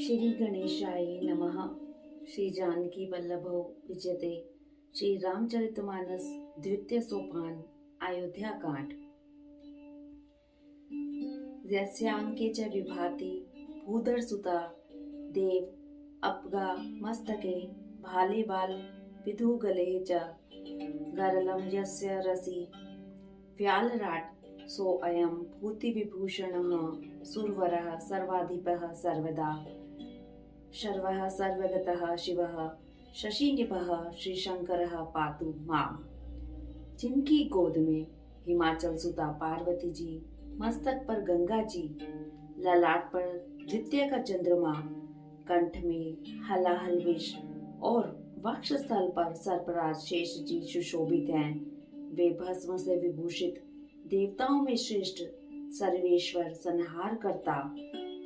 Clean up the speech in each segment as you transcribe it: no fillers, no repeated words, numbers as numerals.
श्री गणेशाय नमः। श्री जानकी वल्लभो विजयते। श्री रामचरितमानस द्वितीय सोपान अयोध्या कांड। यस्यांके च विभाति भूधर सुता देव अपगा मस्तके भाले बाल विधु गले च गरलम यस्य रसि व्यालराट सो अयम भूति विभूषणः सुरवरः सर्वाधिपः सर्वदा शर्वः सर्वगतः शिवः शशिनिभः श्रीशंकरः पातु माम। जिनकी गोद में हिमाचल सुता पार्वती जी, मस्तक पर गंगा जी, ललाट पर द्वितीय का चंद्रमा, कंठ में हलाहल विष और वक्षस्थल पर सर्पराज शेष जी सुशोभित हैं। वे भस्म से विभूषित देवताओं में श्रेष्ठ सर्वेश्वर संहार करता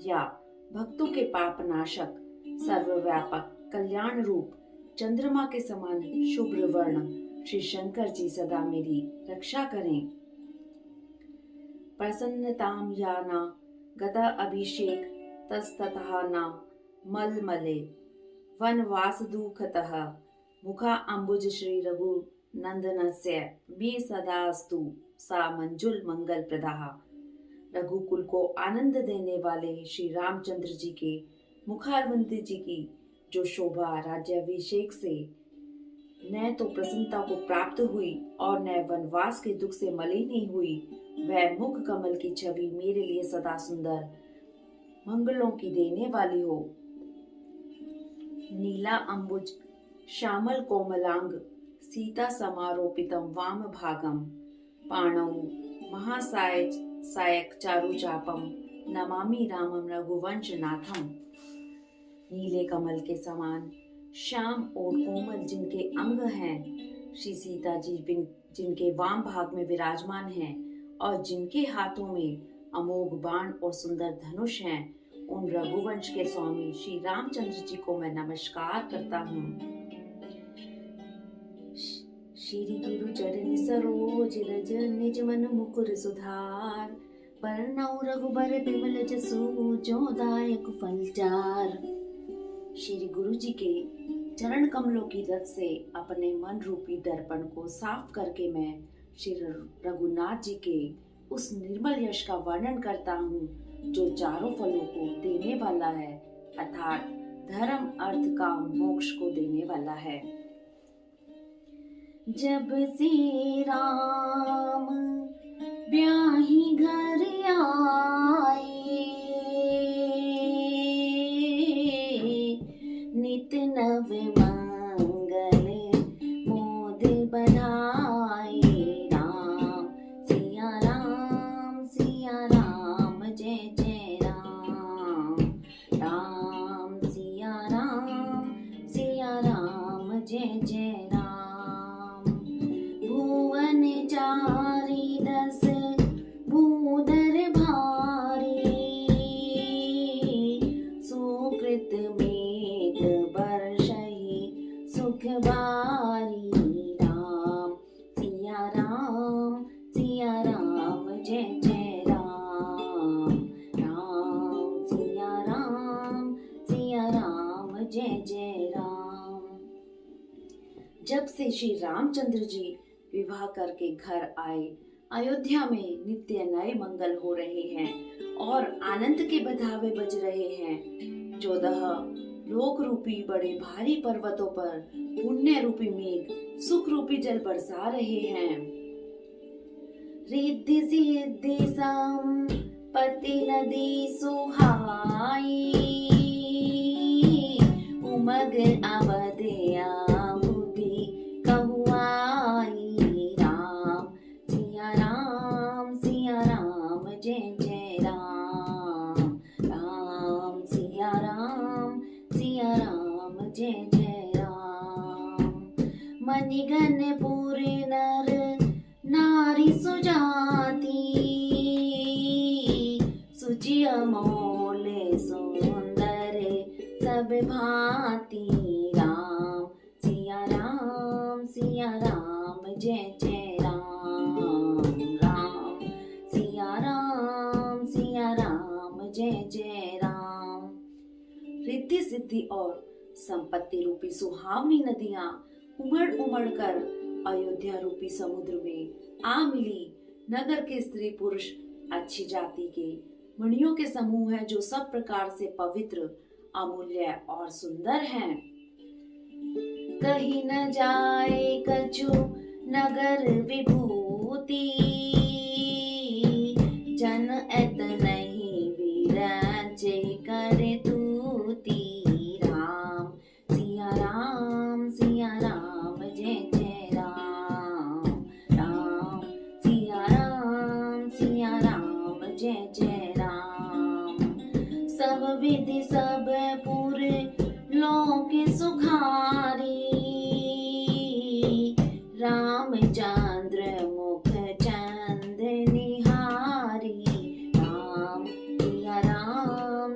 या भक्तों के पाप नाशक सर्वव्यापक कल्याण रूप चंद्रमा के समान शुभ्र वर्ण श्री शंकर जी सदा मेरी रक्षा करें। प्रसन्नताम याना गदा अभिषेक तस्ततः न मलमले वनवास दुखतः मुखा अंबुज श्री रघु नंदनस्य मे सदास्तु सा मंजुल मंगल प्रदाह। रघुकुल को आनंद देने वाले श्री रामचंद्र जी के मुखारविंद जी की जो शोभा राज्याभिषेक से न तो प्रसन्नता को प्राप्त हुई और न वनवास के दुख से मलिनी हुई, वह मुख कमल की छवि मेरे लिए सदा सुंदर मंगलों की देने वाली हो। नीला अंबुज श्यामल कोमलांग सीता समारोपितम वाम भागम पाणौ महासाय सायक चारु चापम नमामि रामम रघुवंश नाथम। नीले कमल के समान श्याम और कोमल जिनके अंग हैं, श्री सीता जी जिनके वाम भाग में विराजमान हैं और जिनके हाथों में अमोघ बाण और सुंदर धनुष हैं, उन रघुवंश के स्वामी श्री रामचंद्र जी को मैं नमस्कार करता हूँ। श्री गुरु चरण सरोज रज निज मन मुकुर सुधार बरनौ रघुबर बिमल जसु जो दायक फलचार। श्री गुरु जी के चरण कमलों की रज से अपने मन रूपी दर्पण को साफ करके मैं श्री रघुनाथ जी के उस निर्मल यश का वर्णन करता हूँ जो चारों फलों को देने वाला है, अर्थात धर्म अर्थ काम मोक्ष को देने वाला है। जब से राम ब्याही घर आए नित नव मंगल मोद बधाए। राम सिया राम जय जय राम। राम सिया राम जय जय राम। भुवन चारि दस भूधर भारी सुकृत मेघ वर्षहि सुख बारी। राम सिया राम जय जय राम। राम सिया राम जय जय राम। जब से श्री रामचंद्र जी विवाह करके घर आए, अयोध्या में नित्य नए मंगल हो रहे हैं और आनंद के बधावे बज रहे हैं। 14 लोक रूपी बड़े भारी पर्वतों पर पुण्य रूपी मेघ सुख रूपी जल बरसा रहे हैं। रिद्धि सिद्धि संपत्ति नदी सुहाई उमग अवधया बुद्धि कहुआई। राम जय जय राम। राम सिया राम जय जय राम। मणिगण पुर नर नारी सुजाति सुचि अमोल सुंदर सब भांति। राम सिया राम जय जय राम। राम सिया राम जय जय राम। रिद्धि सिद्धि और संपत्ति रूपी सुहावनी नदियां उमड़ उमड़ कर अयोध्या रूपी समुद्र में आ मिली। नगर के स्त्री पुरुष अच्छी जाति के मणियों के समूह है जो सब प्रकार से पवित्र, अमूल्य और सुंदर हैं। कहीं न जाए कछु नगर विभूति, जन एत नहीं विराजे करे तूती। राम सिया राम जय जय राम। राम सिया राम जय जय राम। सब विधि सब पुर लोक सुखारी, रामचंद्र मुख चंद निहारी। राम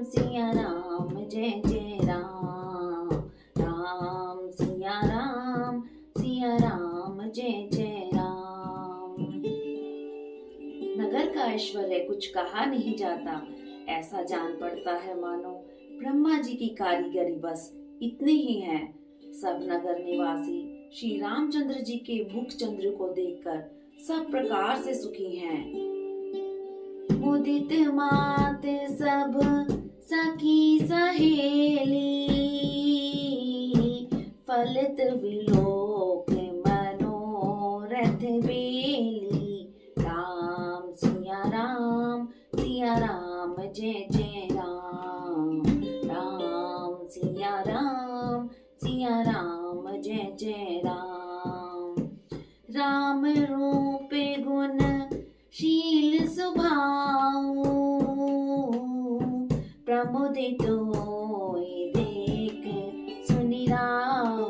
सिया राम जय जय राम। राम सिया राम जय जय राम। नगर का ऐश्वर्य कुछ कहा नहीं जाता। ऐसा जान पड़ता है मानो ब्रह्मा जी की कारीगरी बस इतनी ही है। सब नगर निवासी श्री रामचंद्र जी के मुख चंद्र को देखकर सब प्रकार से सुखी हैं। मुदित मात सब सखी सहेली, फलित विलोक मनोरथ बेली। राम सिया राम जय जय राम। राम सिया राम जय जय राम। राम रूप गुण शील स्वभाव, प्रमुदित होय देख सुनि राऊ।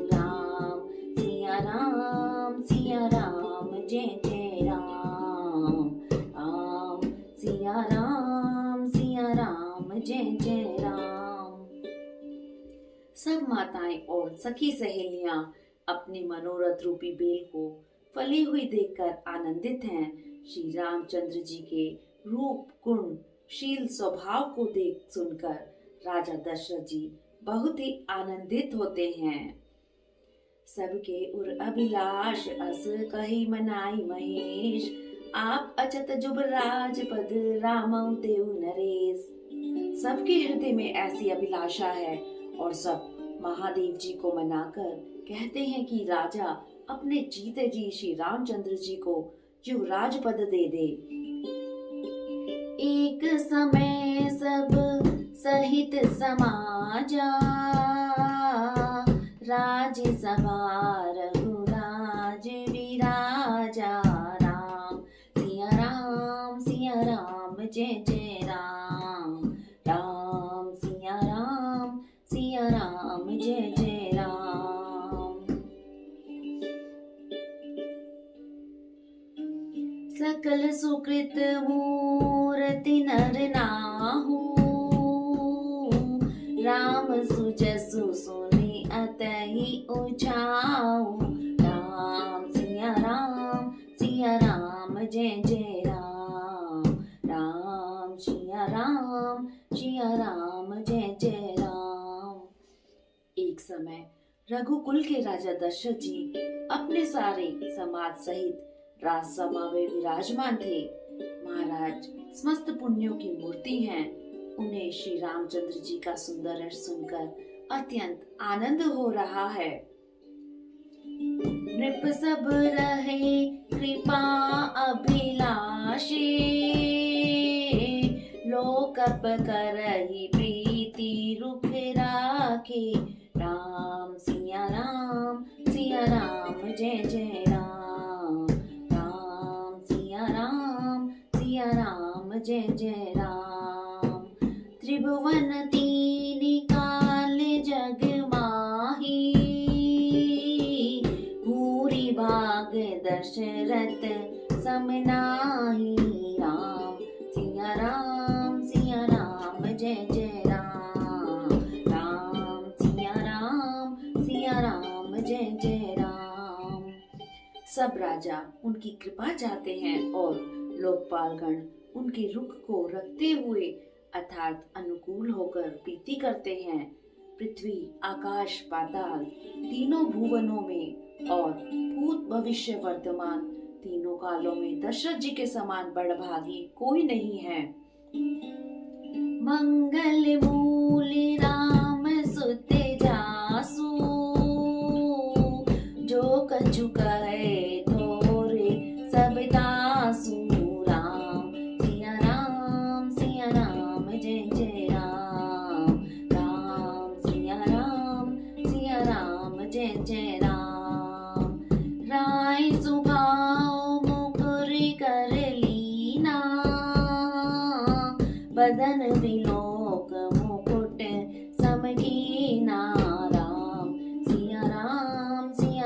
राम सिया राम जय जय राम। राम सिया राम जय जय राम। सब माताएं और सखी सहेलियां अपनी मनोरथ रूपी बेल को फली हुई देखकर आनंदित हैं। श्री रामचंद्र जी के रूप गुण शील स्वभाव को देख सुनकर राजा दशरथ जी बहुत ही आनंदित होते हैं। सबके उर अभिलाष अस कही मनाई महेश, आप अचत जुब राजपद रामौ देव नरेश। सबके हृदय में ऐसी अभिलाषा है और सब महादेव जी को मनाकर कहते हैं कि राजा अपने जीते जी श्री रामचंद्र जी को युवराज पद दे दे। एक समय सब सहित समाजा, राज्यसभा रघुराज विराजा। राम सिया राम जय जय राम। राम सिया राम जय जय राम। सकल सुकृत मूर्ति नर नाहु, राम सुजसु सुनि अतहि उछाऊ। राम सिया राम जय जय राम। राम सिया राम जय जय राम। एक समय रघुकुल के राजा दशरथ जी अपने सारे समाज सहित राजसभा में विराजमान थे। महाराज समस्त पुण्यों की मूर्ति हैं। उन्हें श्री रामचंद्र जी का सुंदर यश सुनकर अत्यंत आनंद हो रहा है। नृप सब रहे कृपा अभिलाषे, लोकप करहि प्रीति रुख राखे। राम सिया राम जय जय राम। राम सिया राम जय जय राम। त्रिभुवन तीन काल जग माही, भूरि भाग दशरथ सम नाहि। राम सिया राम जय जय राम। राम सिया राम जय जय राम। सब राजा उनकी कृपा चाहते हैं और लोकपालगण उनके रुख को रखते हुए अर्थात अनुकूल होकर प्रीति करते हैं। पृथ्वी, आकाश, पाताल तीनों भुवनों में और भूत, भविष्य, वर्तमान तीनों कालों में दशरथ जी के समान बड़भागी कोई नहीं है। मंगल मूल राम सुते जासु, जो कछु कहे थोरे सब तासु। राम सिया राम जय जय राम। राम सिया राम जय जय राम। राय सुभाव मुकुर कर लीना, बदन विलोक मुकुट समगीना। राम सिया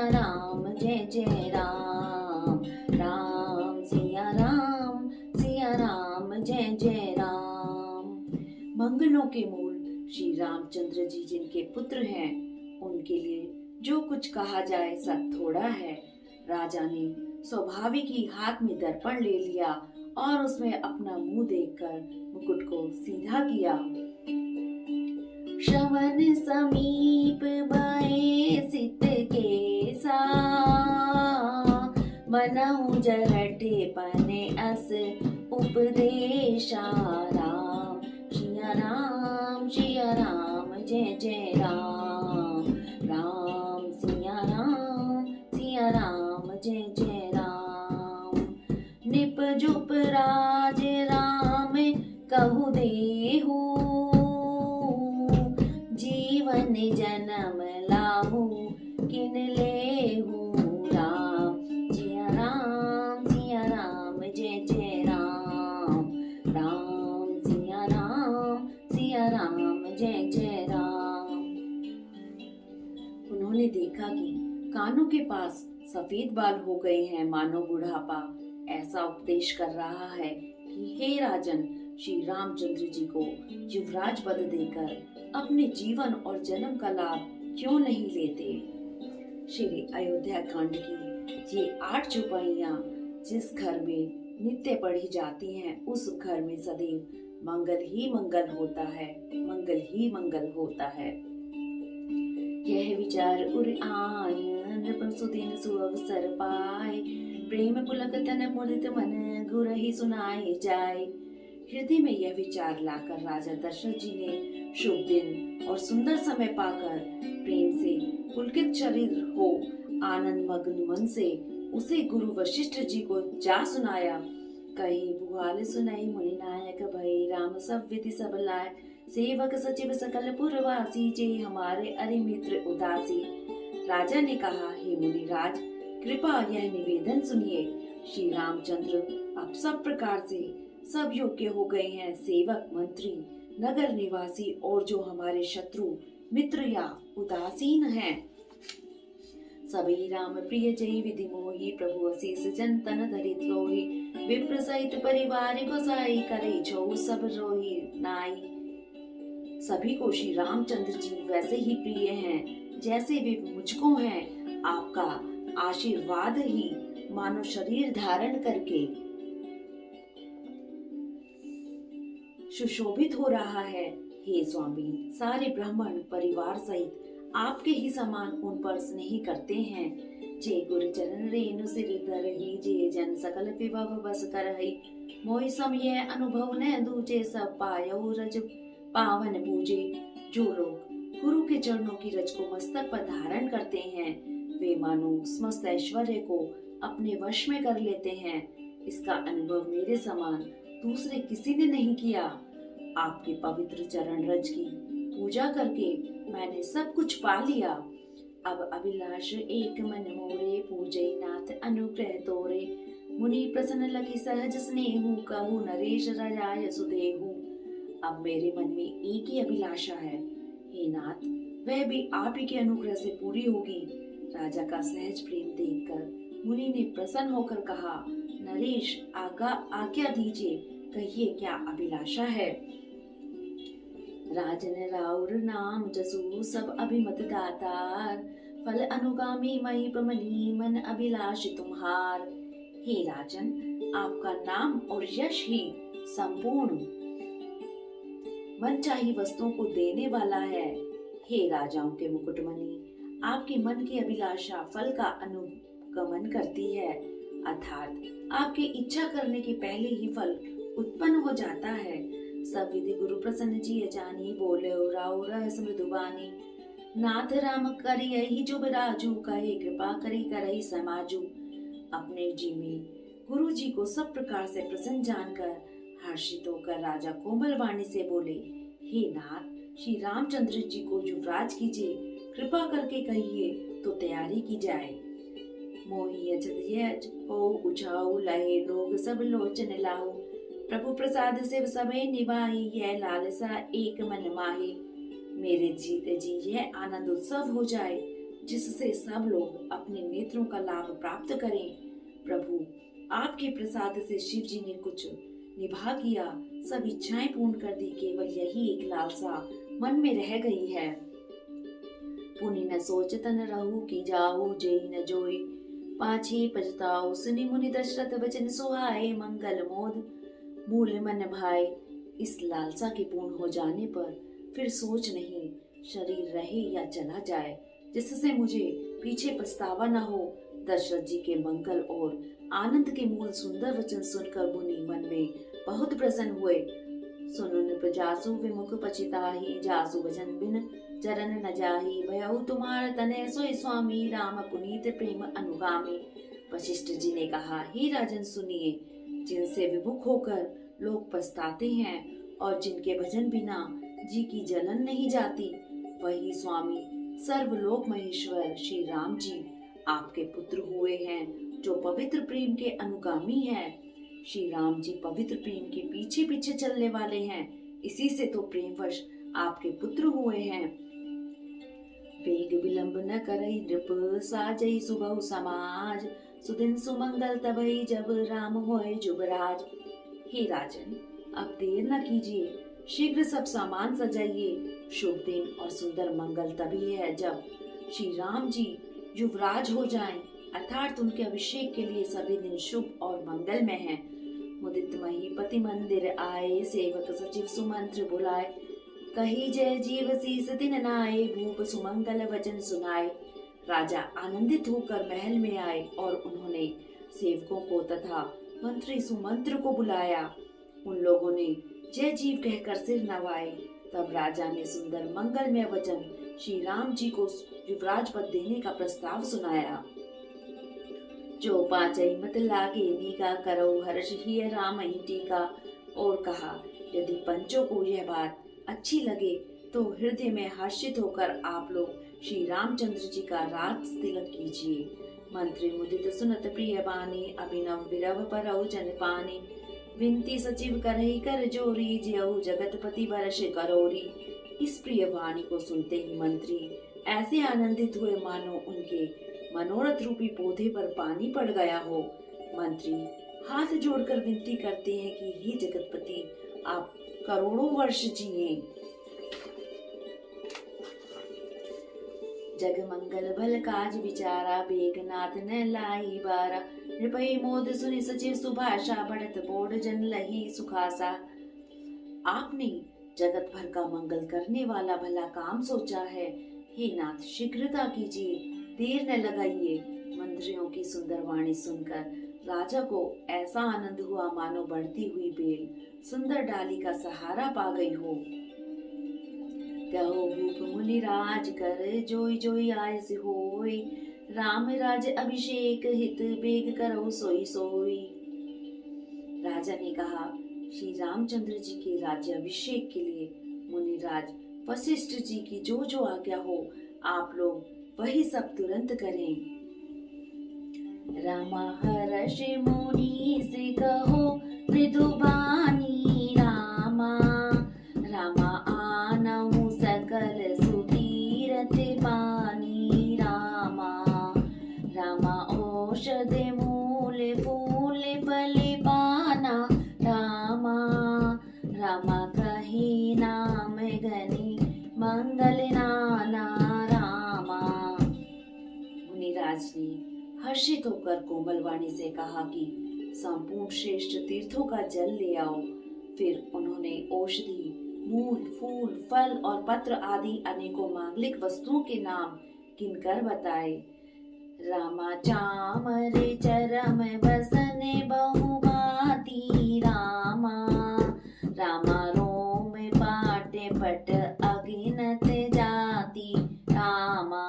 राम जय जय राम। राम सिया राम जय जय राम। मंगलों के मूल श्री रामचंद्र जी जिनके पुत्र हैं, उनके लिए जो कुछ कहा जाए सब थोड़ा है। राजा ने स्वाभाविक ही हाथ में दर्पण ले लिया और उसमें अपना मुंह देखकर मुकुट को सीधा किया। श्रवण समीप भये सित केसा, मनहु जरटे पने अस उपदेशा। राम सिया राम जय जय राम। राम सिया राम जय जय राम। निपजुप राज राम कहु देहु, जीवन जन्म लाहु किन लेहु। राम सिया राम जय जय राम। राम सिया राम जय जय राम। उन्होंने देखा कि कानों के पास सफेद बाल हो गए हैं, मानो बुढ़ापा ऐसा उपदेश कर रहा है कि हे राजन, श्री रामचंद्र जी को युवराज पद देकर अपने जीवन और जन्म का लाभ क्यों नहीं लेते। श्री अयोध्या कांड की ये 8 चौपाइयां जिस घर में नित्य पढ़ी जाती हैं, उस घर में सदैव मंगल ही मंगल होता है, मंगल ही मंगल होता है। यह विचार उर आन सुदिन सुअवसर पाए, प्रेम पुलक तन मुदित मन गुरहि सुनाए जाए। हृदय में यह विचार लाकर राजा दशरथ जी ने शुभ दिन और सुंदर समय पाकर प्रेम से पुलकित शरीर हो आनंद मग्न मन से उसे गुरु वशिष्ठ जी को जा सुनाया। कही भुआल सुनाई मुनि नायक भई, राम सब विधि सब लाए। सेवक सचिव सकल पुरवासी, जे हमारे अरि मित्र उदासी। राजा ने कहा, हे मुनिराज, कृपा यह निवेदन सुनिए। श्री रामचंद्र अब सब प्रकार से सब योग्य हो गए हैं। सेवक, मंत्री, नगर निवासी और जो हमारे शत्रु मित्र या उदासीन हैं, सभी राम प्रिय जय विधि मोही। प्रभु असीस जन तन धरित लोही, विप्र सहित परिवार गोसाई। करे छो सब रोही नाई। सभी को श्री रामचंद्र जी वैसे ही प्रिय हैं जैसे वे मुझको हैं। आपका आशीर्वाद ही मानो शरीर धारण करके सुशोभित हो रहा है। हे स्वामी, सारे ब्राह्मण परिवार सहित आपके ही समान उन पर स्नेह करते हैं। जे गुरु चरण रेणु सिर धरहि, जे जन सकल विभव बस करहि। मोहि समय अनुभव न दूजे, सब पायो रज पावन पूजे। जो लोग गुरु के चरणों की रज को मस्तक पर धारण करते हैं, वे मानो समस्त ऐश्वर्य को अपने वश में कर लेते हैं। इसका अनुभव मेरे समान दूसरे किसी ने नहीं किया। आपके पवित्र चरण रज की पूजा करके मैंने सब कुछ पा लिया। अब अभिलाष एक मन मोरे, पूजै नाथ अनुग्रह तोरे। मुनि प्रसन्न लगी सहज स्नेहु, कहु नरेश राजाय सुदेहु। अब मेरे मन में एक ही अभिलाषा है, हे नाथ, वह भी आप ही के अनुग्रह से पूरी होगी। राजा का सहज प्रेम देखकर मुनि ने प्रसन्न होकर कहा, नरेश, आज्ञा दीजिए, कहिए क्या अभिलाषा है। राजन राउर नाम जसु, सब अभिमत दातार। फल अनुगामी मई पमनी, मन अभिलाष तुम्हार। हे राजन, आपका नाम और यश ही संपूर्ण मनचाही वस्तुओं को देने वाला है। हे राजाओं के मुकुटमणि, आपके मन की अभिलाषा फल का अनुगमन करती है, अर्थात आपके इच्छा करने के पहले ही फल उत्पन्न हो जाता है। सब विधि गुरु प्रसन्न जी जानी, बोले राव रहस मृदुबानी। नाथ राम करी यही जो बिराजू, कहे कृपा करी करई समाजू। अपने जी में गुरु जी को सब प्रकार से प्रसन्न जानकर हर्षित होकर राजा कोमल वाणी से बोले, हे नाथ, श्री रामचंद्र जी को युवराज कीजिए, कृपा करके कहिए तो तैयारी की जाए। मोहि अचत हो उछाऊ, लहे लोग सब लोचन लाओ। प्रभु प्रसाद से सबे निभाई, यह लालसा एक मन माही। मेरे जीते जी यह आनंद उत्सव हो जाए, जिससे सब लोग अपने नेत्रों का लाभ प्राप्त करें। प्रभु, आपके प्रसाद से शिव जी ने कुछ निभा किया, सब इच्छाएं पूर्ण कर दी, केवल यही एक लालसा मन में रह गई है। पुनि न सोचतन रहू की जाओ, जेई न जोई पाछे पछताओ। सुनि मुनि दशरथ वचन सुहाए, मंगल मोद मूल मन भाए। इस लालसा के पूर्ण हो जाने पर फिर सोच नहीं, शरीर रहे या चला जाए, जिससे मुझे पीछे पछतावा न हो। दशरथ जी के मंगल और आनंद के मूल सुंदर वचन सुनकर मुनि मन में बहुत प्रसन्न हुए। सुनुन जासु विमुख पछिताहि, जासु वचन बिन चरण न जाहि। भयउ तुम्हार तनय सोई स्वामी, राम पुनीत प्रेम अनुगामी। वशिष्ठ जी ने कहा, हे राजन सुनिए, जिनसे विमुख होकर लोग पछताते हैं और जिनके भजन बिना जी की जलन नहीं जाती, वही स्वामी सर्वलोक महेश्वर श्री राम जी आपके पुत्र हुए हैं, जो पवित्र प्रेम के अनुगामी हैं। श्री राम जी पवित्र प्रेम के पीछे पीछे चलने वाले हैं, इसी से तो प्रेमवश आपके पुत्र हुए हैं। वेग विलंब न करई नृप, साजई सुबहु समाज। सुदिन सुमंगल तबई, जब राम होए जुबराज। हे राजन, अब देर न कीजिए, शीघ्र सब सामान सजाइए। शुभ दिन और सुंदर मंगल तभी है जब श्री राम जी युवराज हो जाएं, अर्थात उनके अभिषेक के लिए सभी दिन शुभ और मंगलमय हैं। मुदित महीपति मंदिर आए, सेवक सचिव सुमंत्र बुलाए। कही जय जीव शीस दिन नाए, भूप सुमंगल वचन सुनाए। राजा आनंदित होकर महल में आए और उन्होंने सेवकों को तथा मंत्री सुमंत्र को बुलाया। उन लोगों ने जय जीव कहकर सिर नवाए। तब राजा ने सुंदर मंगलमय वचन श्री राम जी को युवराज पद देने का प्रस्ताव सुनाया। जो पांचई मत लागे नीका, करो हर्ष ही राम ही टीका। और कहा, यदि पंचों को यह बात अच्छी लगे तो हृदय में हर्षित होकर आप लोग श्री रामचंद्र जी का राज तिलक कीजिए। मंत्री मुदित सुनत प्रिय बानी, अभिनव विरव परौ जन पानी। विनती सचिव करहि कर जोरी, ज्यऊ जगतपति बरस करोरी। इस प्रिय वाणी को सुनते ही मंत्री ऐसे आनंदित हुए मानो उनके मनोरथ रूपी पौधे पर पानी पड़ गया हो। मंत्री हाथ जोड़कर विनती करते हैं कि हे जगतपति, आप करोड़ों वर्ष जिए। जग मंगल भल काज विचारा, बेगनाथ न लाई बारा। नृपहि मोद सुनि सचिव सुभाषा, बढ़त बोढ़ जन लही सुखासा। आपने जगत भर का मंगल करने वाला भला काम सोचा है। हे नाथ, शीघ्रता कीजिए, देर न लगाइए। मंत्रियों की सुंदर वाणी सुनकर राजा को ऐसा आनंद हुआ मानो बढ़ती हुई बेल सुंदर डाली का सहारा पा गई हो। कहो भूप मुनि राज कर, जोई जोई आय से होय। राम राज अभिषेक हित, बेग करो सोई सोई। राजा ने कहा, श्री रामचंद्र जी के राज्य अभिषेक के लिए मुनिराज वशिष्ठ जी की जो जो आज्ञा हो, आप लोग वही सब तुरंत करें। रामा हर्ष मुनि से कहो मृदुबानी, रामा रामा आनहु सकल सुतीरथ पानी। रामा रामा औषध मूल फूल फल पाना। रामा रामा कहे नाम गनि मंगल नाना। रामा। मुनिराज ने हर्षित होकर कोमल वाणी से कहा कि संपूर्ण श्रेष्ठ तीर्थों का जल ले आओ। फिर उन्होंने औषधि मूल, फूल, फल और पत्र आदि अनेकों मांगलिक वस्तुओं के नाम किनकर बताए। रामा चामरे चरम बसने बहुभांति रामा, रामा रोम पाटे पट अगिनत जाति रामा,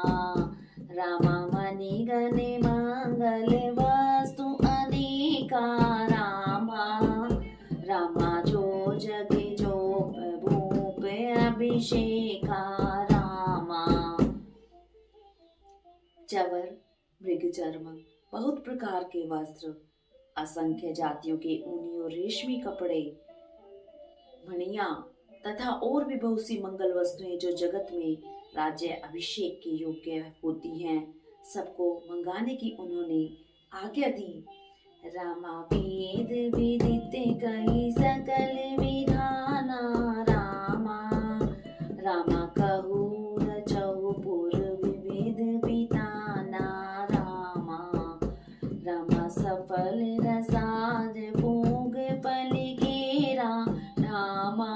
रामा मणि गणे मंगल वस्तु अनेका रामा, रामा जो जगे जो भूप अभिषेका रामा। चवर, मृगचर्म, बहुत प्रकार के वस्त्र, असंख्य जातियों के ऊनी और रेशमी कपड़े, मणियां तथा और भी बहुत सी मंगल वस्तुएं जो जगत में राज्य अभिषेक के योग्य होती हैं, सबको मंगाने की उन्होंने आज्ञा दी। रामा वेद विदित कही सकल विधाना रामा, रामा कहू रचहु पुर विविध विताना रामा, रामा सफल रसाज भोग पलिकेरा रामा,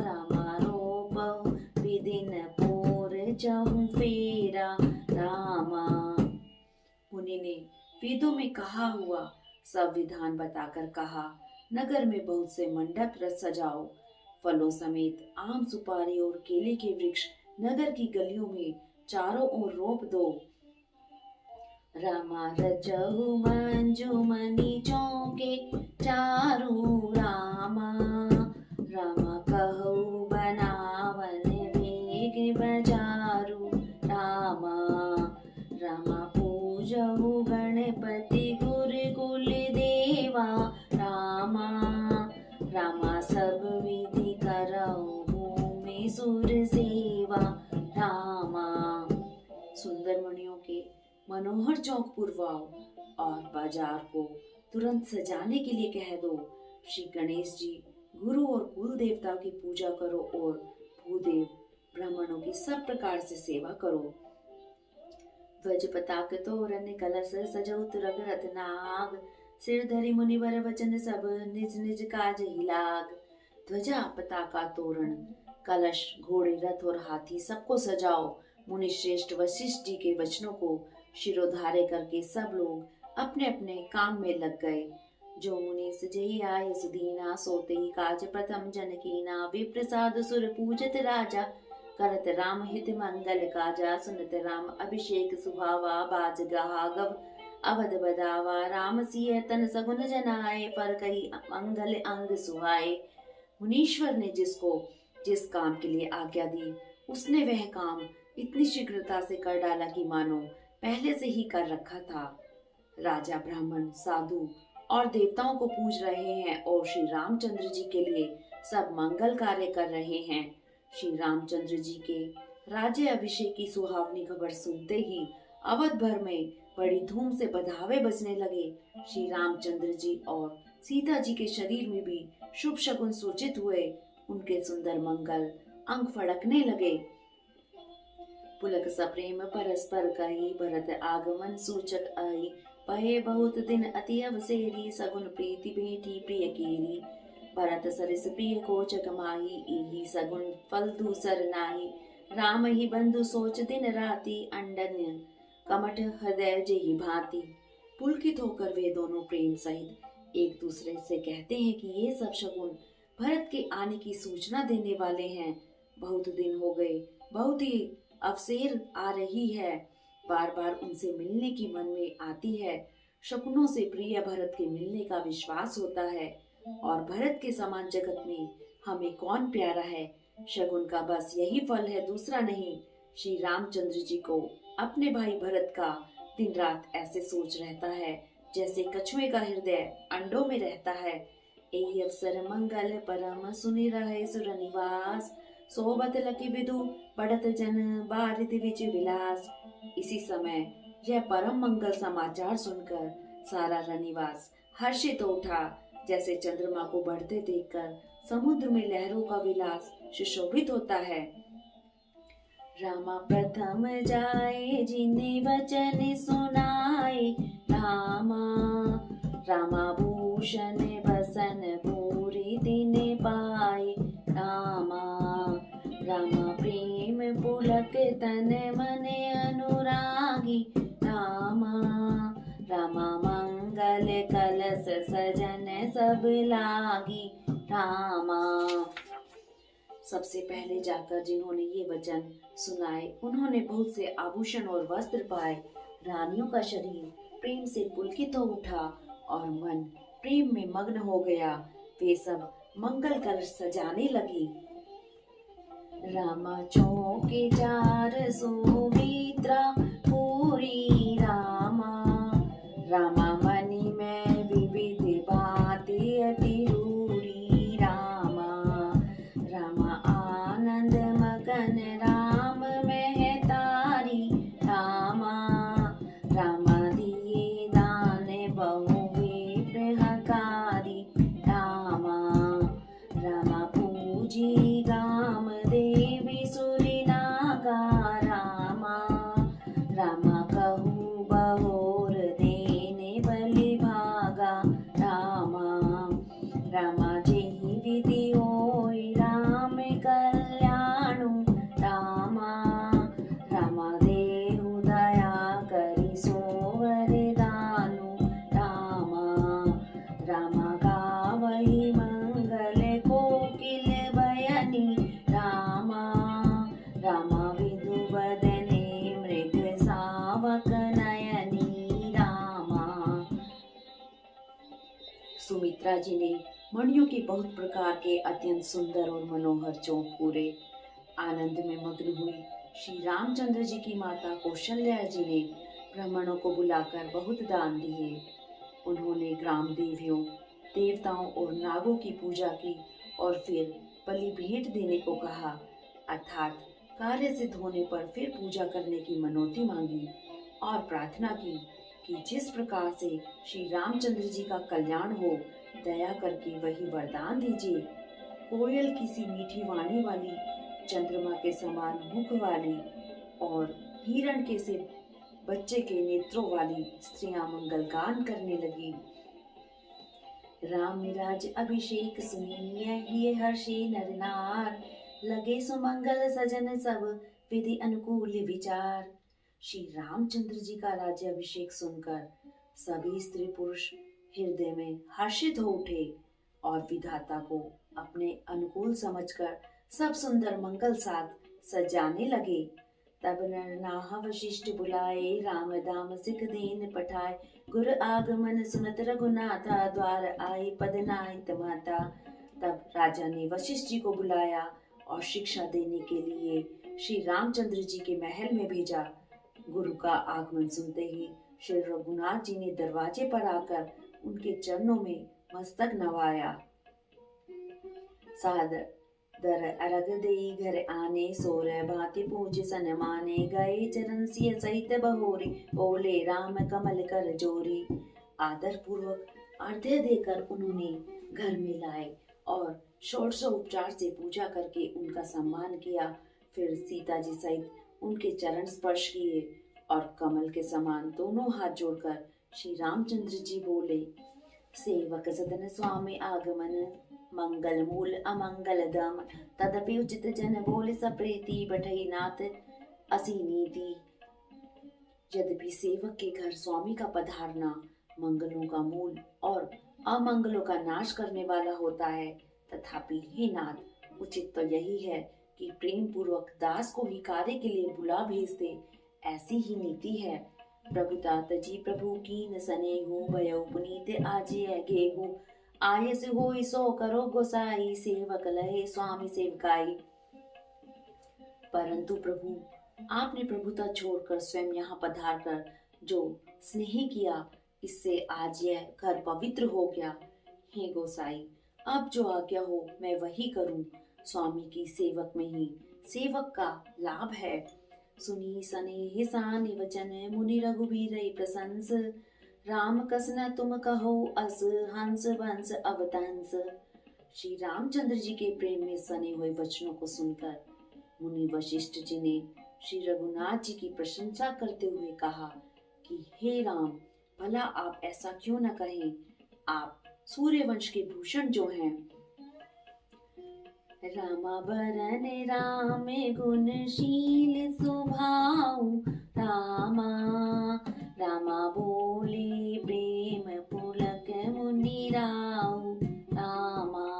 रामा रोपहु विदिन पोर चहु फेरा रामा। मुनि ने वेदों में कहा हुआ सब विधान बताकर कहा, नगर में बहुत से मंडप सजाओ, फलों समेत आम, सुपारी और केले के वृक्ष नगर की गलियों में चारों ओर रोप दो। रामा रचहु मंजुमणि चौके चारू रामा, रामा कहु बनावन वेग बजारू रामा, रामा पूजहु गणपति गुरुकुल देवा रामा, रामा सब विधि करहु भूमि सुर सेवा रामा। सुंदर मणियों के मनोहर चौक पुरवाओ और बाजार को तुरंत सजाने के लिए कह दो। श्री गणेश जी, गुरु और कुल देवता की पूजा करो और भूदेव ब्राह्मणों की सब प्रकार से सेवा करो। ध्वज पताक तोरण कलश सजौ तुरग रत्नाग, सिर धरि मुनिवर वचन सब निज निज काज ही लाग। ध्वजा, पताका, तोरण, कलश, घोड़े, रथ और हाथी सबको सजाओ। मुनि श्रेष्ठ वशिष्ठ जी के वचनों को शिरोधार्य करके सब लोग अपने अपने काम में लग गए। जो मुनि सजहि आए सुदीना, सोते ही काज प्रथम जनकीना। विप्रसाद सुर पूजत राजा, करत राम हित मंगल काजा। सुनत राम अभिषेक सुहावा, बाज गहा गव अवध बदावा। राम सिय तन सगुन जनाए, पर कही मंगल अंग सुहाए। मुनीश्वर ने जिसको जिस काम के लिए आज्ञा दी, उसने वह काम इतनी शीघ्रता से कर डाला कि मानो पहले से ही कर रखा था। राजा, ब्राह्मण, साधु और देवताओं को पूज रहे हैं और श्री रामचंद्र जी के लिए सब मंगल कार्य कर रहे हैं। श्री रामचंद्र जी के राज्य अभिषेक की सुहावनी खबर सुनते ही अवध भर में बड़ी धूम से बधावे बजने लगे। श्री रामचंद्र जी और सीता जी के शरीर में भी शुभ शकुन सूचित हुए। उनके सुंदर मंगल अंग फड़कने लगे। पुलक सप्रेम परस्पर कही, भरत आगमन सूचक आई। पहे बहुत दिन अति अवसेरी, सगुन प्रीति भेटी प्रिय केरी। भरत सरिस प्रिय कोचक माही, एही सगुन फल दूसर नाही। राम ही बंधु सोच दिन राति, अंडन्य कमठ हृदय जेहि भांति। पुलकित होकर वे दोनों प्रेम सहित एक दूसरे से कहते हैं कि ये सब शगुन भरत के आने की सूचना देने वाले हैं। बहुत दिन हो गए, बहुत ही अवसेर आ रही है, बार बार उनसे मिलने की मन में आती है। शकुनों से प्रिय भरत के मिलने का विश्वास होता है, और भरत के समान जगत में हमें कौन प्यारा है। शकुन का बस यही फल है, दूसरा नहीं। श्री रामचंद्र जी को अपने भाई भरत का दिन रात ऐसे सोच रहता है जैसे कछुए का हृदय अंडों में रहता है। एहि अवसर मंगल परम सुनि रहे सुर निवास, सोबत लकी विदु पढ़त जन बारित विच विलास। इसी समय यह परम मंगल समाचार सुनकर सारा रनिवास हर्षित उठा, जैसे चंद्रमा को बढ़ते देखकर समुद्र में लहरों का विलास सुशोभित होता है। रामा प्रथम जाए जिन्हें वचन सुनाए, रामा रामा भूषण बसन पूरी दिन पाए। रामा। रामा प्रेम पुलक तन मन अनुरागी रामा। रामा मंगल कलश सजन सब लागी रामा। सबसे पहले जाकर जिन्होंने ये वचन सुनाए उन्होंने बहुत से आभूषण और वस्त्र पाए। रानियों का शरीर प्रेम से पुलकित हो उठा और मन प्रेम में मग्न हो गया। वे सब मंगल कलश सजाने लगी। रामा चौके चार सुमित्रा पूरी रामा। रामा मणि में विविध बातें अति रूढ़ी रामा। रामा आनंद मगन राम में तारी रामा। रामा दिए दान बहु विप्रहकारी रामा। रामा पूजी राम देवी सुरी नागा रामा। रामा कहू बहोर देने बलि भागा रामा। रामा जेहि विधि होई राम कल्याणु रामा। रामा देहु दया करि सोवर दानु रामा। रामा गावई मंगल कोकिल बयनी रामा। रामा विधु बदने मृग सावक नयनी रामा। सुमित्रा जी ने मणियों के बहुत प्रकार के अत्यंत सुंदर और मनोहर चौक पूरे। आनंद में मग्न हुई श्री रामचंद्र जी की माता कौशल्या जी ने ब्राह्मणों को बुलाकर बहुत दान दिए। उन्होंने ग्राम देवियों, देवताओं और नागों की पूजा की और फिर बलि भेंट देने को कहा, अर्थात कार्य सिद्ध होने पर फिर पूजा करने की मनौती मांगी और प्रार्थना की कि जिस प्रकार से श्री रामचंद्र जी का कल्याण हो, दया करके वही वरदान दीजिए। कोयल की सी मीठी वाणी वाली, चंद्रमा के समान मुख वाली और हिरण के से बच्चे के नेत्रों वाली स्त्रियां मंगल गान करने लगी। राम मिराज अभिषेक सुनिए ये हर्षे नर नार। लगे सुमंगल सजन सब विधि अनुकूल विचार। श्री रामचंद्र जी का राज्य अभिषेक सुनकर सभी स्त्री पुरुष हृदय में हर्षित हो उठे और विधाता को अपने अनुकूल समझकर सब सुंदर मंगल साथ सजाने लगे। तब नर नाह वशिष्ठ बुलाए, राम दाम सिख दीन पठाए। गुरु आगमन सुनत रघुनाथा, द्वार आई पद नाहित माता। तब राजा ने वशिष्ठ जी को बुलाया और शिक्षा देने के लिए श्री रामचंद्र जी के महल में भेजा। गुरु का आगमन सुनते ही श्री रघुनाथ जी ने दरवाजे पर आकर उनके चरणों में मस्तक नवाया। सादर दर अरग देई घर आने, सोर भांति पूज सन माने। गए चरण सिय सहित बहोरी, बोले राम कमल कर जोरी। आदर पूर्वक अर्घ्य देकर उन्होंने घर में लाए और षोडशोपचार से पूजा करके उनका सम्मान किया। फिर सीता जी सहित उनके चरण स्पर्श किए और कमल के समान दोनों हाथ जोड़कर श्री रामचंद्र जी बोले, सेवक सदन स्वामी आगमन, मंगल मूल अमंगल दम। तदपि उचित जन बोले सप्रीति, बढ़ई नाथ असी नीति। यद्यपि सेवक के घर स्वामी का पधारना मंगलों का मूल और अमंगलों का नाश करने वाला होता है, तथापि हे नाथ, उचित तो यही है कि प्रेम पूर्वक दास को ही कार्य के लिए बुला भेजते, ऐसी ही नीति है। प्रभु तात जी प्रभु कीन सनेहु, भयो पुनीत आजे गेहु। आयस होई सो करो गोसाई, सेवक लहे स्वामी सेवकाई। परंतु प्रभु, आपने प्रभुता छोड़कर स्वयं यहाँ पधार कर जो स्नेह किया, इससे आज यह घर पवित्र हो गया। हे गोसाई, अब जो आज्ञा हो मैं वही करूं। स्वामी की सेवक में ही सेवक का लाभ है। सुनी सनेह सानि वचन, मुनि रघुबीर प्रशंस। राम कसना तुम कहो अस, हंस वंश अवतंस। श्री रामचंद्र जी के प्रेम में सने हुए वचनों को सुनकर मुनि वशिष्ठ जी ने श्री रघुनाथ जी की प्रशंसा करते हुए कहा कि हे राम, भला आप ऐसा क्यों न कहें। आप सूर्यवंश के भूषण जो हैं, रामा बरन राम गुणशील स्वभाव, रामा रामा बोले प्रेम पुलक मुनि राव, रामा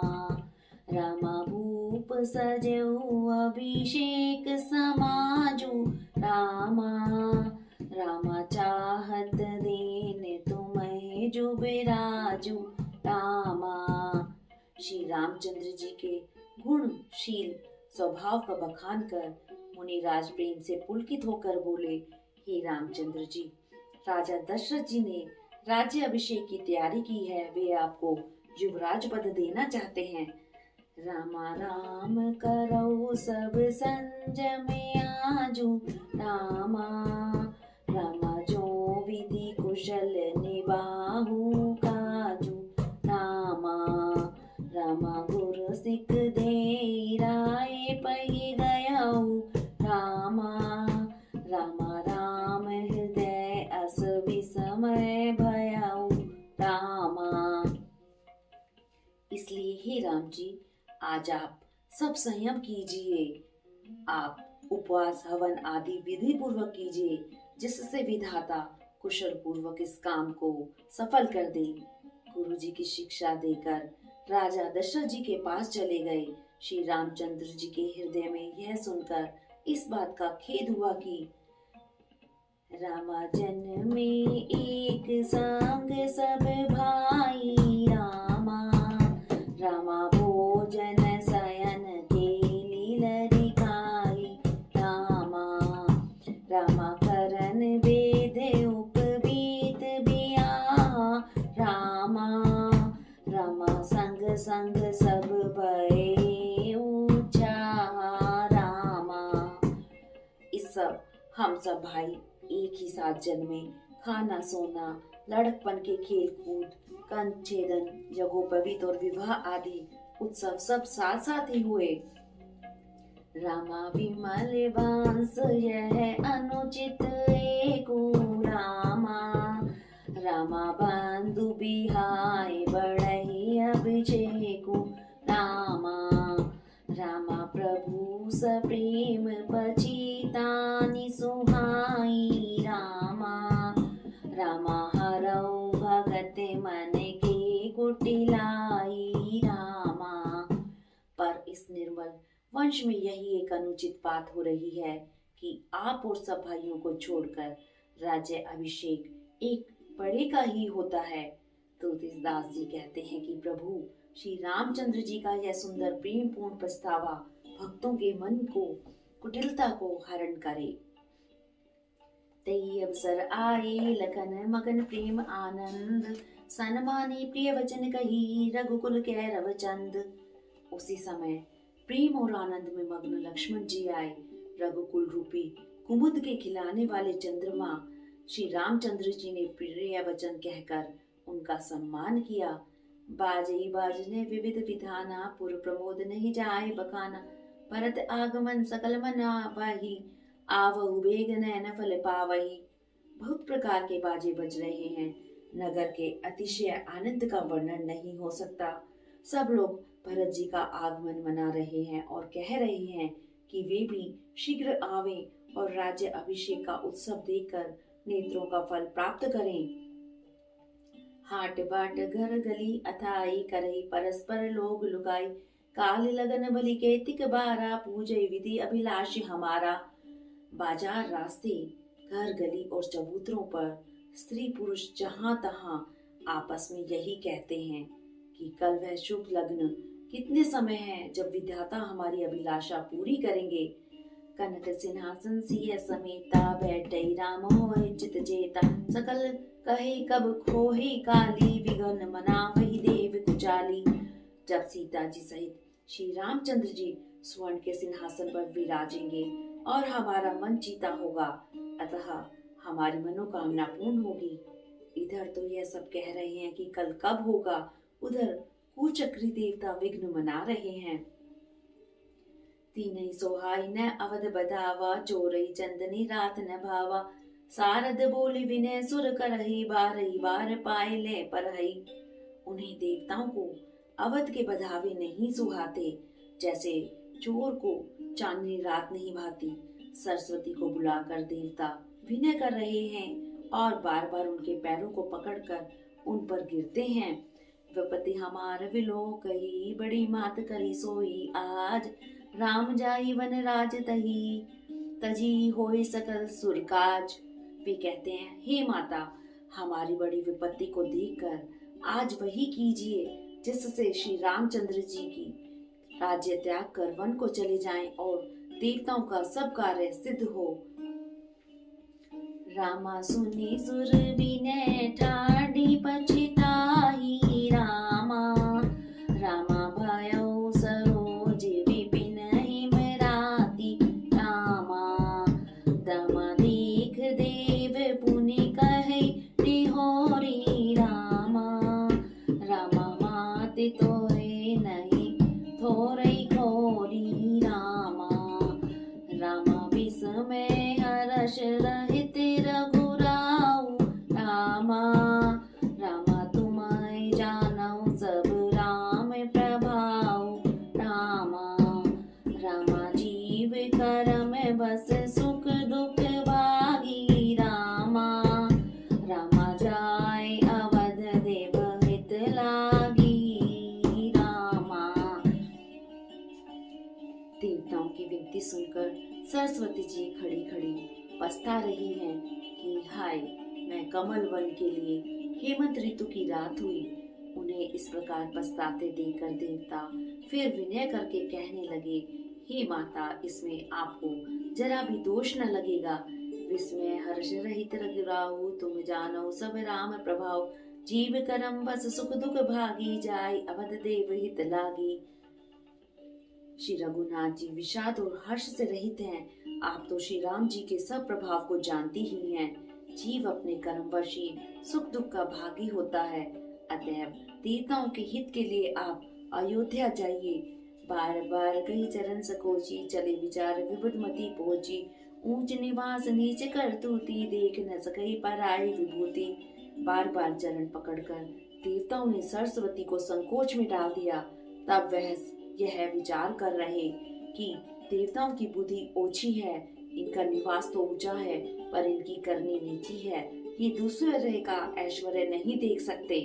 रामा भूप सजऊ अभिषेक समाजू, रामा रामा चाहत देन तुम्हें जो बिराजू, रामा। श्री रामचंद्र जी के गुणशील स्वभाव का बखान कर मुनिराज प्रेम से पुलकित होकर बोले, हे रामचंद्र जी, राजा दशरथ जी ने राज्य अभिषेक की तैयारी की है, वे आपको युवराज पद देना चाहते हैं। रामा राम करो सब संजम आजू, रामा रामा जो विधि कुशल निबाहु काजू, रामा रामा गुरु सिख दे राय पही गयाऊ, रामा रामा राम हृदय अस विसमय भयाऊ, रामा। इसलिए हे राम जी, आज आप सब संयम कीजिए, आप उपवास हवन आदि विधि पूर्वक कीजिए, जिससे विधाता कुशल पूर्वक इस काम को सफल कर दे। गुरु जी की शिक्षा देकर राजा दशरथ जी के पास चले गए। श्री रामचंद्र जी के हृदय में यह सुनकर इस बात का खेद हुआ कि रामा जन में एक संग सब भाई, रामा रामा भोजन शयन के लील दिखाई, रामा रामा करन वेद उपवीत बियाह, रामा रामा संग संग सब भये ऊंचा, रामा। इस सब हम सब भाई एक ही साथ जन्मे, खाना सोना, लड़कपन के खेल कूद, कंठ छेदन, यज्ञोपवीत और विवाह आदि उत्सव सब साथ साथ ही हुए। रामा विमल वांस यह अनुचित एको, रामा रामा बंधु बिहाय बढ़ई अभिषेकु, रामा रामा प्रभु सप्रेम पचितानि सुहाई, रामा रामा हरौ भगत मन के कुटिलाई, रामा। पर इस निर्मल वंश में यही एक अनुचित बात हो रही है कि आप और सब भाइयों को छोड़कर राज्य अभिषेक एक बड़े का ही होता है। तुलसीदास जी कहते हैं कि प्रभु श्री रामचंद्र जी का यह सुंदर प्रेम पूर्ण प्रस्तावा भक्तों के मन को कुटिलता को हरण करे। तई अवसर आए लखन मगन प्रेम आनंद, सनमानी प्रिय वचन कही रघुकुल के रवचंद। उसी समय प्रेम और आनंद में मग्न लक्ष्मण जी आए। रघुकुल रूपी कुमुद के खिलाने वाले चंद्रमा श्री रामचंद्र जी ने प्रिय वचन कहकर उनका सम्मान किया। बाजई बाजने विविध विधाना, पुर प्रमोद नहीं जाए बखाना। भरत आगमन सकल मना वाही, आवहु बेग नैन फल पावही। बहुत प्रकार के बाजे बज रहे हैं। नगर के अतिशय आनंद का वर्णन नहीं हो सकता। सब लोग भरत जी का आगमन मना रहे हैं और कह रहे हैं कि वे भी शीघ्र आवें और राज्य अभिषेक का उत्सव देखकर नेत्रों का फल प्राप्त करें। हाट बाट घर गली अथाई करई, परस्पर लोग लुगाई। काल लगन बलि के तिक बारा, पूजय विधि अभिलाष हमारा। बाजार रास्ते घर गली और चबूतरों पर स्त्री पुरुष जहां तहां आपस में यही कहते हैं कि कल वह शुभ लग्न कितने समय है जब विधाता हमारी अभिलाषा पूरी करेंगे। कनक सिंहासन सिय समेता, बैठई राम होय चित जेता। सकल कहे कब खोहे काली, विघन मना वही देव कुचाली। जब सीता जी सहित श्री रामचंद्र जी स्वर्ण के सिंहासन पर विराजेंगे और हमारा मन जीता होगा, अतः हमारी मनोकामना पूर्ण होगी। इधर तो यह सब कह रहे हैं कि कल कब होगा, उधर कुचक्री देवता विघ्न मना रहे हैं। तीनई सोहाई न अवध बधावा, चोरई चंदनी रात न भावा। सारद बोली विनय सुर करही, बारही बार पाए ले परहई। उन्हें देवताओं को अवध के बधावे नहीं सुहाते, जैसे चोर को चांदनी रात नहीं भाती। सरस्वती को बुलाकर देवता विनय कर रहे हैं और बार बार उनके पैरों को पकड़कर उन पर गिरते हैं। विपत्ति हमार विलो कही, बड़ी मात करी सोई आज। राम जाई वन राज तही, तजी होई सकल सुरकाज। वे कहते हैं, हे माता, हमारी बड़ी विपत्ति को देखकर आज वही कीजिए जिससे श्री रामचंद्र जी की राज्य त्याग कर वन को चले जाएं और देवताओं का सब कार्य सिद्ध हो। रामा सुनी सुर विनय ठाडी पछिताही रामा। रामा भयो सरोज विपिन हिमराती रामा। दमा देख देव पुनि कहे टिहोरी रामा। रामा माति तोरे नहीं थोरै खोरी रामा। रामा विस्मय हर्ष रहित रघुराऊ रामा। रामा तुम्हें जानऊ सब राम प्रभाऊ रामा। रामा जीव करम बस सुख दुख भागी रामा। रामा जाय अवध देव हित लागी रामा। देवताओं की विनती सुनकर सरस्वती जी खड़ी खड़ी पछता रही हैं कि हाय, मैं कमल वन के लिए हेमंत ऋतु की रात हुई। उन्हें इस प्रकार पछताते देखकर देवता फिर विनय करके कहने लगे, हे माता, इसमें आपको जरा भी दोष न लगेगा। विस्मय हर्ष रहित रघुराऊ, तुम जानो सब राम प्रभाव। जीव करम बस सुख दुख भागी, जाय अवध देव हित लागी। श्री रघुनाथ जी विषाद और हर्ष से रहित हैं। आप तो श्री राम जी के सब प्रभाव को जानती ही हैं। जीव अपने कर्मवशी सुख दुख का भागी होता है। अतएव देवताओं के हित के लिए आप अयोध्या जाइए। बार बार कही चरण सकोची, चले विचार विबुध मति पहुंची। ऊंच निवास नीच करतूती, देख न सकई पराई विभूति। बार बार चरण पकड़कर देवताओं ने सरस्वती को संकोच में डाल दिया। तब वह यह विचार कर रहे कि देवताओं की बुद्धि ओछी है, इनका निवास तो ऊंचा है पर इनकी करनी नीची है। ये दूसरे का ऐश्वर्य नहीं देख सकते।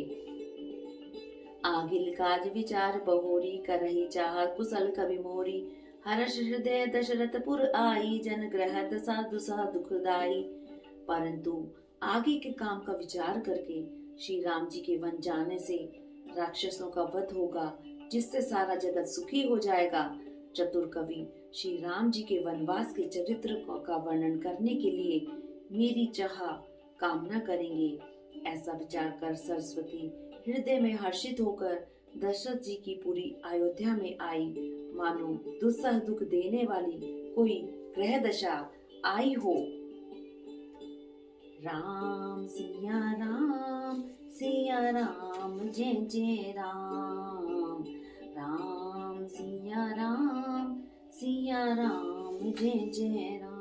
आगिल काज विचार बहोरी, करही चाह कुशल कवि मोरी। हर्ष हृदय दशरथपुर आई, जन ग्रह दशा दुसा दुखदाई। परंतु आगे के काम का विचार करके श्री राम जी के वन जाने से राक्षसों का वध होगा, जिससे सारा जगत सुखी हो जाएगा। चतुर कवि श्री राम जी के वनवास के चरित्र का वर्णन करने के लिए मेरी चाह कामना करेंगे। ऐसा विचार कर सरस्वती हृदय में हर्षित होकर दशरथ जी की पूरी अयोध्या में आई, मानो दुस्सह दुख देने वाली कोई ग्रह दशा आई हो। राम सिया राम, सिया राम, जय जय राम। राम सिया राम, सिया राम, जय जय राम।